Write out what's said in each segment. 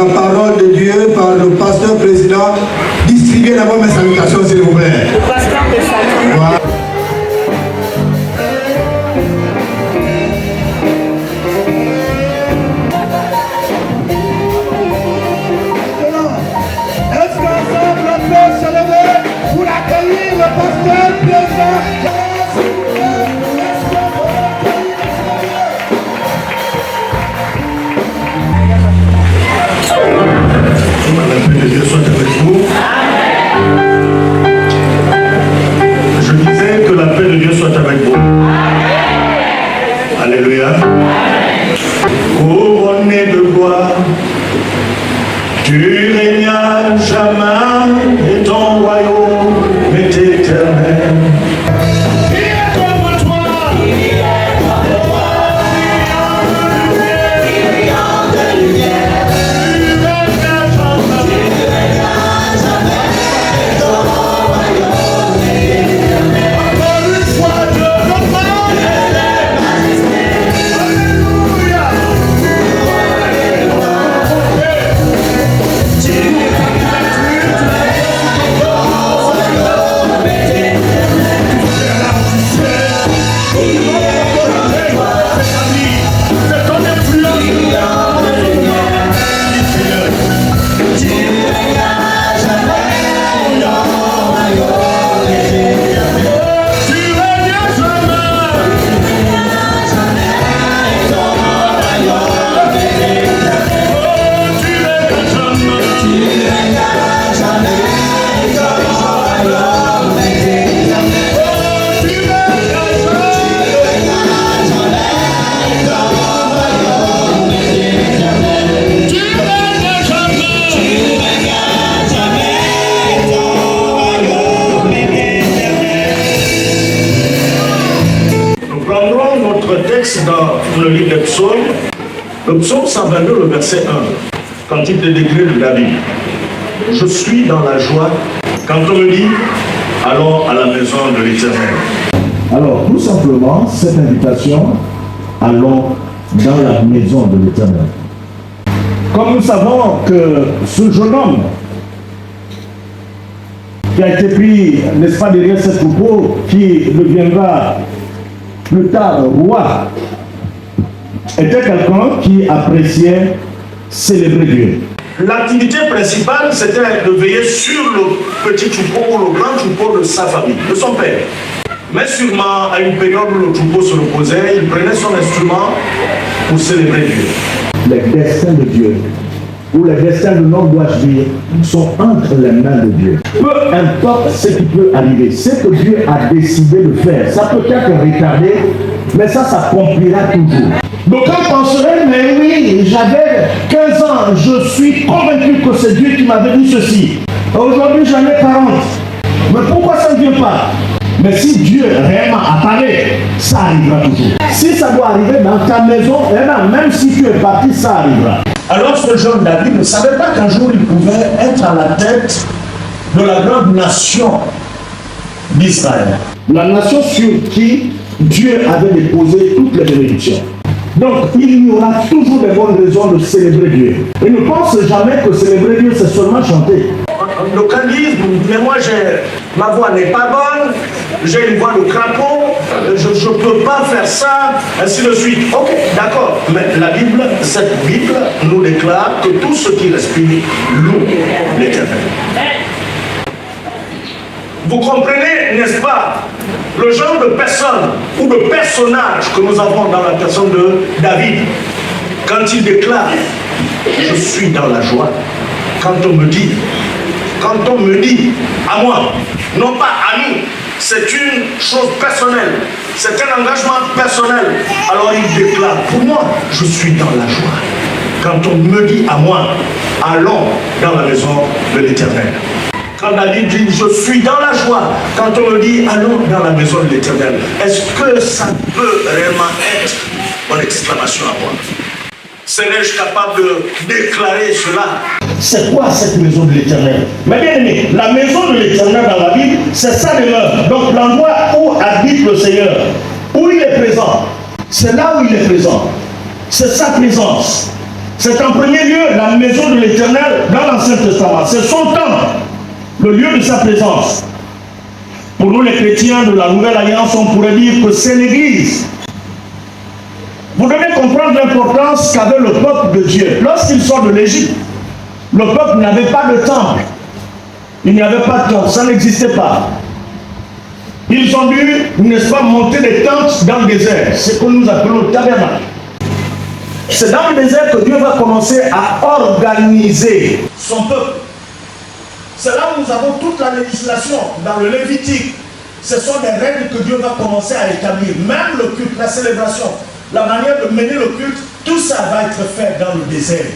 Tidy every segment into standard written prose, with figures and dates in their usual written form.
la parole de Dieu par le pasteur président. Distribuez d'abord mes salutations, s'il vous plaît. Le pasteur te salue. Voilà. Est-ce qu'ensemble on peut se lever pour accueillir le pasteur président? La paix de Dieu soit avec vous. Je disais que la paix de Dieu soit avec vous. Alléluia. Couronné de gloire, tu régnas jamais et ton royaume est éternel. Dans le livre des psaumes, le psaume 122, le verset 1, cantique de décret de David. Je suis dans la joie quand on me dit allons à la maison de l'Éternel. Alors, tout simplement, cette invitation, allons dans la maison de l'Éternel. Comme nous savons que ce jeune homme qui a été pris, n'est-ce pas, derrière ce troupeau, qui deviendra plus tard roi, était quelqu'un qui appréciait célébrer Dieu. L'activité principale, c'était de veiller sur le petit troupeau ou le grand troupeau de sa famille, de son père. Mais sûrement, à une période où le troupeau se reposait, il prenait son instrument pour célébrer Dieu. Les destins de Dieu, ou les destins de l'homme, dois-je dire, sont entre les mains de Dieu. Peu importe ce qui peut arriver, ce que Dieu a décidé de faire, ça peut être retardé, mais ça s'accomplira toujours. Donc on penserait, mais oui, j'avais 15 ans, je suis convaincu que c'est Dieu qui m'avait dit ceci. Aujourd'hui j'en ai 40. Mais pourquoi ça ne vient pas? Mais si Dieu réellement apparaît, ça arrivera toujours. Si ça doit arriver dans ta maison, eh bien, même si tu es parti, ça arrivera. Alors ce jeune David ne savait pas qu'un jour il pouvait être à la tête de la grande nation d'Israël. La nation sur qui Dieu avait déposé toutes les bénédictions. Donc, il y aura toujours des bonnes raisons de célébrer Dieu. Et ne pense jamais que célébrer Dieu, c'est seulement chanter. D'aucuns disent, mais moi, ma voix n'est pas bonne, j'ai une voix de crapaud, je ne peux pas faire ça, ainsi de suite. Ok, d'accord, mais la Bible, cette Bible nous déclare que tout ce qui respire loue l'Éternel. Vous comprenez, n'est-ce pas, le genre de personne ou de personnage que nous avons dans la personne de David, quand il déclare « Je suis dans la joie », quand on me dit à moi, non pas à nous, c'est une chose personnelle, c'est un engagement personnel, alors il déclare « Pour moi, je suis dans la joie ». Quand on me dit à moi « Allons dans la maison de l'Éternel ». Quand David dit « Je suis dans la joie », quand on me dit « Allons dans la maison de l'Éternel », est-ce que ça peut réellement être une exclamation à moi? Serais-je capable de déclarer cela? C'est quoi cette maison de l'Éternel? Mais bien aimé, la maison de l'Éternel dans la Bible, c'est sa demeure. Donc l'endroit où habite le Seigneur, où il est présent, c'est là où il est présent. C'est sa présence. C'est en premier lieu la maison de l'Éternel dans l'Ancien Testament. C'est son temple, le lieu de sa présence. Pour nous les chrétiens de la Nouvelle Alliance, on pourrait dire que c'est l'Église. Vous devez comprendre l'importance qu'avait le peuple de Dieu. Lorsqu'il sort de l'Égypte, le peuple n'avait pas de temple. Il n'y avait pas de temple, ça n'existait pas. Ils ont dû, n'est-ce pas, monter des tentes dans le désert. C'est ce que nous appelons le tabernacle. C'est dans le désert que Dieu va commencer à organiser son peuple. C'est là où nous avons toute la législation dans le Lévitique. Ce sont des règles que Dieu va commencer à établir. Même le culte, la célébration, la manière de mener le culte, tout ça va être fait dans le désert.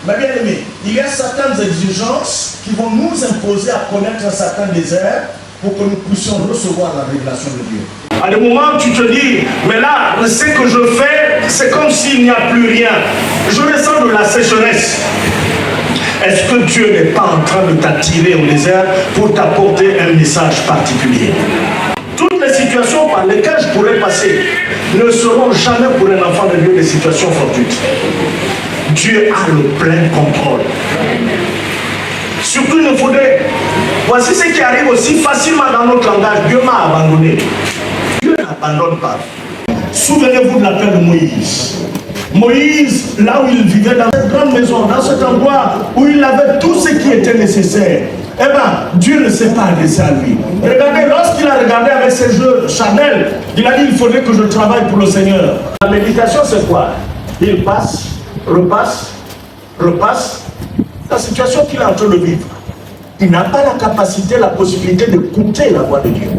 Mais bien aimé, il y a certaines exigences qui vont nous imposer à connaître un certain désert pour que nous puissions recevoir la révélation de Dieu. À des moments, tu te dis, mais là, ce que je fais, c'est comme s'il n'y a plus rien. Je ressens de la sécheresse. Est-ce que Dieu n'est pas en train de t'attirer au désert pour t'apporter un message particulier? Toutes les situations par lesquelles je pourrais passer ne seront jamais pour un enfant de Dieu des situations fortuites. Dieu a le plein contrôle. Surtout, il nous faudrait... Voici ce qui arrive aussi facilement dans notre langage. Dieu m'a abandonné. Dieu n'abandonne pas. Souvenez-vous de l'appel de Moïse. Moïse, là où il vivait dans cette grande maison, dans cet endroit où il avait tout ce qui était nécessaire, eh bien, Dieu ne s'est pas adressé à lui. Regardez, lorsqu'il a regardé avec ses yeux charnels, il a dit, il faudrait que je travaille pour le Seigneur. La méditation, c'est quoi? Il passe, repasse, repasse. La situation qu'il est en train de vivre, il n'a pas la capacité, la possibilité d'écouter la voix de Dieu.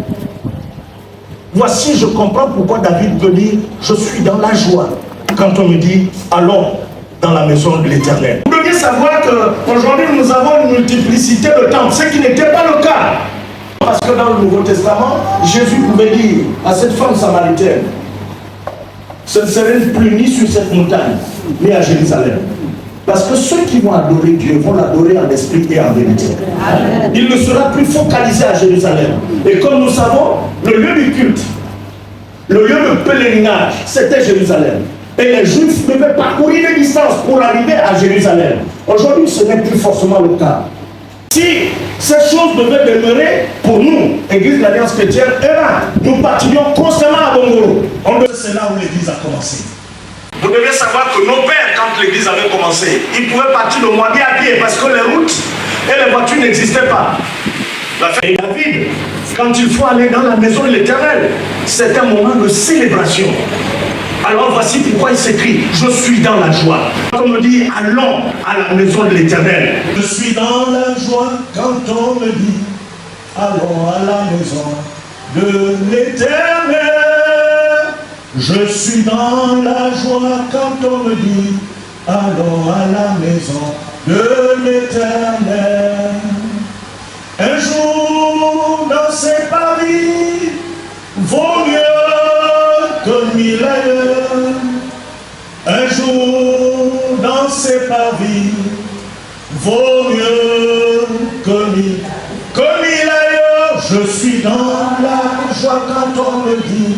Voici, je comprends pourquoi David veut dire, je suis dans la joie. Quand on me dit, allons dans la maison de l'Éternel. Vous devez savoir qu'aujourd'hui, nous avons une multiplicité de temples, ce qui n'était pas le cas. Parce que dans le Nouveau Testament, Jésus pouvait dire à cette femme samaritaine, ce ne serait plus ni sur cette montagne, ni à Jérusalem. Parce que ceux qui vont adorer Dieu vont l'adorer en esprit et en vérité. Amen. Il ne sera plus focalisé à Jérusalem. Et comme nous savons, le lieu du culte, le lieu de pèlerinage, c'était Jérusalem. Et les Juifs devaient parcourir des distances pour arriver à Jérusalem. Aujourd'hui, ce n'est plus forcément le cas. Si ces choses devaient demeurer pour nous, Église de l'Alliance chrétienne, nous partirions constamment à Bongoro. C'est là où l'Église a commencé. Vous devez savoir que nos pères, quand l'Église avait commencé, ils pouvaient partir le Moabi à pied parce que les routes et les voitures n'existaient pas. Et David, quand il faut aller dans la maison de l'Éternel, c'est un moment de célébration. Alors voici pourquoi il s'écrit, je suis dans la joie. Quand on me dit, allons à la maison de l'Éternel. Je suis dans la joie quand on me dit, allons à la maison de l'Éternel. Je suis dans la joie quand on me dit, allons à la maison de l'Éternel. Un jour dans ces paris vaut mieux que 1000 ailleurs. Un jour dans ces paris vaut mieux que 1000 ailleurs. Je suis dans la joie quand on me dit,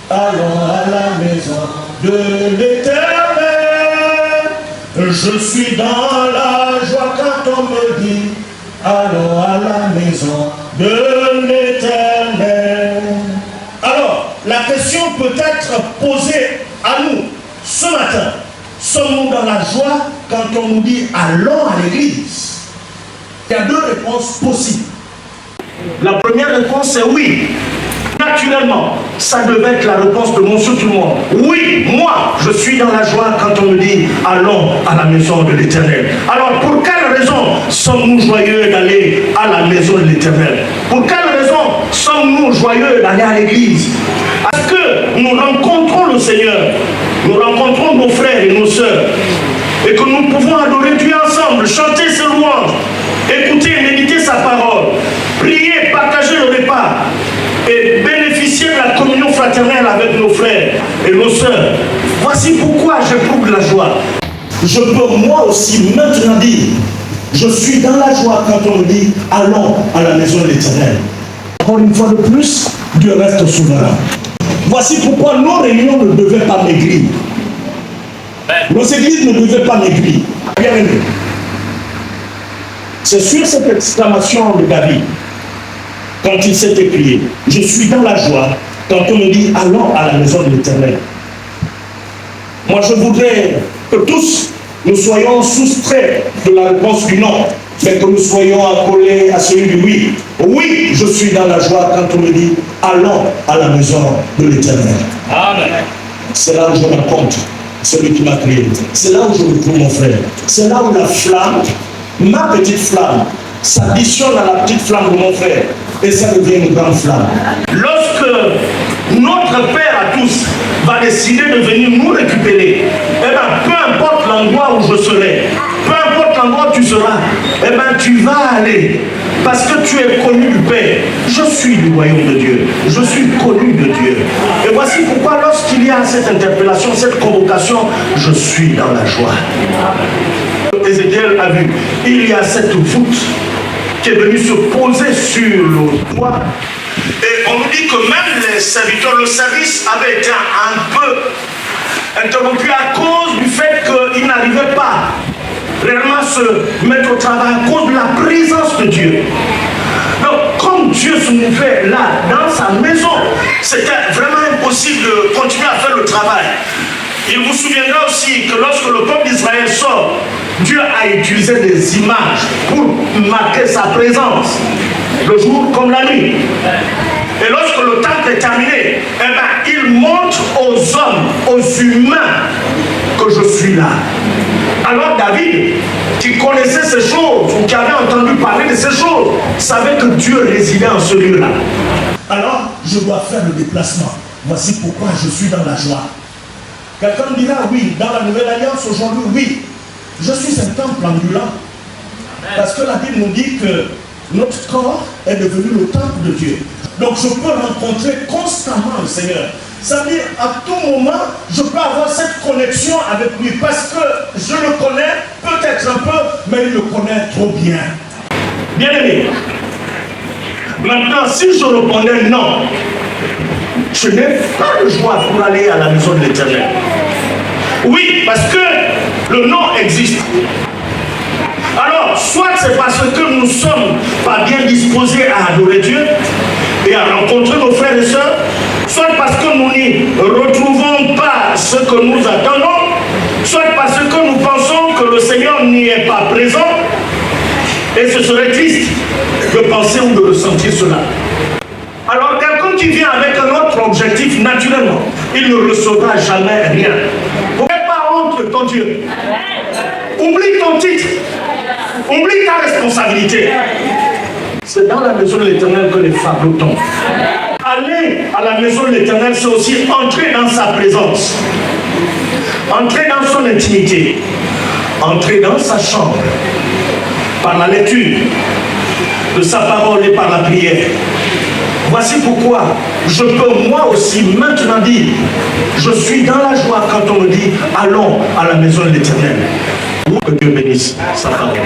allons à la maison de l'Éternel. Je suis dans la joie quand on me dit, allons à la maison de l'Éternel. Alors, la question peut être posée à nous ce matin. Sommes-nous dans la joie quand on nous dit allons à l'église? Il y a deux réponses possibles. La première réponse est oui. Naturellement, ça devait être la réponse de monsieur tout le monde. Oui, moi, je suis dans la joie quand on me dit allons à la maison de l'Éternel. Alors, pour quelle raison sommes-nous joyeux d'aller à la maison de l'Éternel? Pour quelle raison sommes-nous joyeux d'aller à l'église? Parce que nous rencontrons le Seigneur, nous rencontrons nos frères et nos sœurs, et que nous pouvons adorer Dieu ensemble, chanter ses louanges, écouter et méditer sa parole, prier, partager le repas, et bénéficier de la communion fraternelle avec nos frères et nos sœurs. Voici pourquoi j'éprouve de la joie. Je peux moi aussi maintenant dire, je suis dans la joie quand on me dit, allons à la maison de l'Éternel. Encore une fois de plus, Dieu reste souverain. Voici pourquoi nos réunions ne devaient pas maigrir. Nos églises ne devaient pas maigrir. Bien aimé. C'est sur cette exclamation de David, quand il s'est écrié, je suis dans la joie, quand on me dit allons à la maison de l'Éternel. Moi je voudrais que tous nous soyons soustraits de la réponse du non, mais que nous soyons accolés à celui du oui. Oui, je suis dans la joie quand on me dit allons à la maison de l'Éternel. Amen. C'est là où je rencontre celui qui m'a créé. C'est là où je retrouve mon frère. C'est là où la flamme, ma petite flamme, s'additionne à la petite flamme de mon frère. Et ça devient une grande flamme. Lorsque notre Père à tous va décider de venir nous récupérer, eh bien, peu importe l'endroit où je serai, peu importe l'endroit où tu seras, eh bien, tu vas aller. Parce que tu es connu du Père. Je suis du royaume de Dieu. Je suis connu de Dieu. Et voici pourquoi lorsqu'il y a cette interpellation, cette convocation, je suis dans la joie. Ézéchiel a vu, il y a cette voûte qui est venue se poser sur le toit. Et on nous dit que même les serviteurs, le service avait été un peu interrompu à cause du fait qu'ils n'arrivaient pas réellement à se mettre au travail à cause de la présence de Dieu. Donc, comme Dieu se mouvait là, dans sa maison, c'était vraiment impossible de continuer à faire le travail. Il vous souviendra aussi que lorsque le peuple d'Israël sort, Dieu a utilisé des images pour marquer sa présence, le jour comme la nuit. Et lorsque le temple est terminé, eh ben, il montre aux hommes, aux humains, que je suis là. Alors David, qui connaissait ces choses, ou qui avait entendu parler de ces choses, savait que Dieu résidait en ce lieu-là. Alors, je dois faire le déplacement. Voici pourquoi je suis dans la joie. Quelqu'un dira, oui, dans la Nouvelle Alliance aujourd'hui, oui, je suis un temple ambulant. Parce que la Bible nous dit que notre corps est devenu le temple de Dieu. Donc je peux rencontrer constamment le Seigneur. Ça veut dire, à tout moment, je peux avoir cette connexion avec lui parce que je le connais, peut-être un peu, mais il le connaît trop bien. Bien aimé. Maintenant, si je répondais non, je n'ai pas de joie pour aller à la maison de l'Éternel. Oui, parce que le non existe. Alors, soit c'est parce que nous ne sommes pas bien disposés à adorer Dieu et à rencontrer nos frères et sœurs, soit parce que nous n'y retrouvons pas ce que nous attendons, soit parce que nous pensons que le Seigneur n'y est pas présent, et ce serait triste de penser ou de ressentir cela. Alors quelqu'un qui vient avec un autre objectif, naturellement, il ne recevra jamais rien. N'aie pas honte de ton Dieu. Oublie ton titre. Oublie ta responsabilité. C'est dans la maison de l'Éternel que les fardeaux tombent. Aller à la maison de l'Éternel, c'est aussi entrer dans sa présence. Entrer dans son intimité. Entrer dans sa chambre. Par la lecture de sa parole et par la prière. Voici pourquoi je peux moi aussi maintenant dire, je suis dans la joie quand on me dit, allons à la maison de l'Éternel. Que Dieu bénisse sa parole.